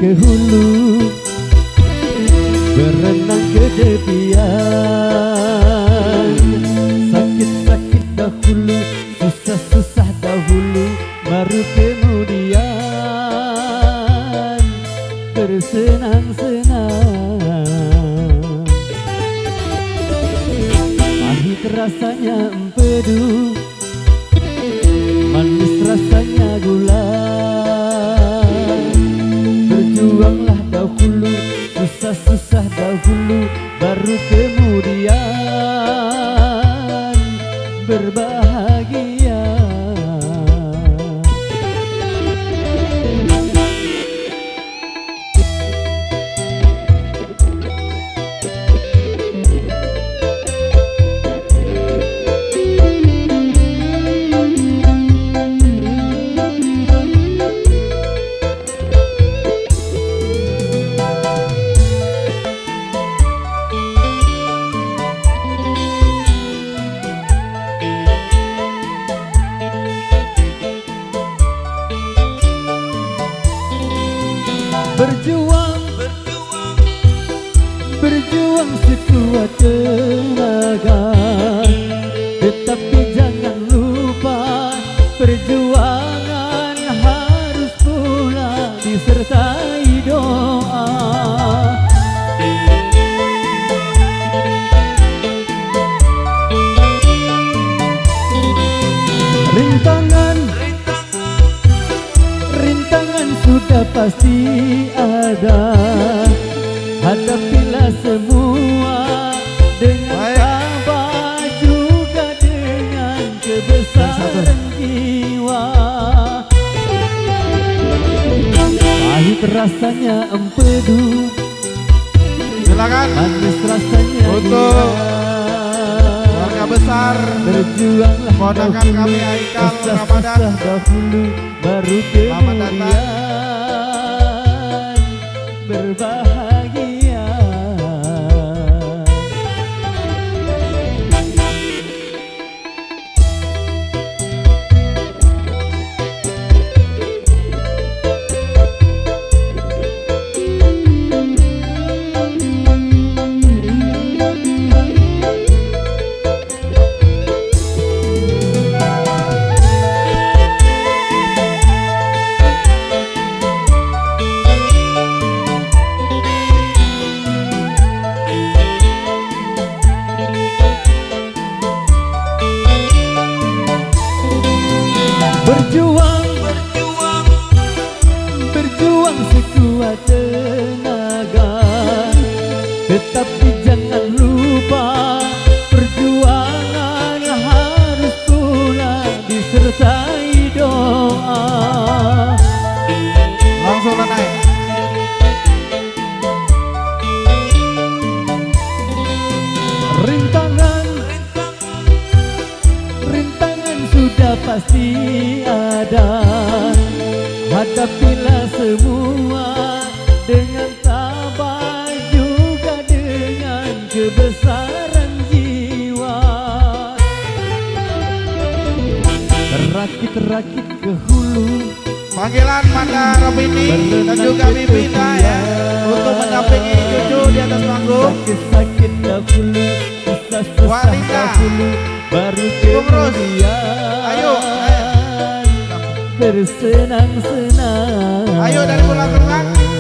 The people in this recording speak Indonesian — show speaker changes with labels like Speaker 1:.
Speaker 1: ke hulu, berenang ke tepian. Sakit-sakit dahulu, susah-susah dahulu, baru kemudian bersenang-senang. Pahit rasanya empedu, manis rasanya gula. Berjuanglah dahulu, susah-susah dahulu, baru kemudian berbahagia. Berjuang sekuat tenaga, tetapi jangan lupa perjuangan harus pula disertai doa. Rintangan sudah pasti ada, hadapilah semua dengan sabar juga dengan kebesaran jiwa. Pahit rasanya empedu,
Speaker 2: silakan
Speaker 1: manis rasanya
Speaker 2: untuk keluarga besar.
Speaker 1: Berjuanglah
Speaker 2: ponakan kami Haikal Ramadan
Speaker 1: dahulu, baru kemudian berbahagia. Berjuang sekuat tenaga, tetapi jangan lupa perjuangan harus pula disertai doa.
Speaker 2: Langsung naik.
Speaker 1: Rintangan sudah pasti ada, hadapilah semua dengan sabar juga dengan kebesaran jiwa. Rakit-rakit ke hulu,
Speaker 2: panggilan Manda Robini dan juga Bibina ya, untuk mendampingi cucu di atas panggung.
Speaker 1: Sakit-sakit dahulu, susah-susah dahulu, baru kemudian
Speaker 2: ayo
Speaker 1: bersenang-senang.
Speaker 2: Ayo dari pulang gerbang.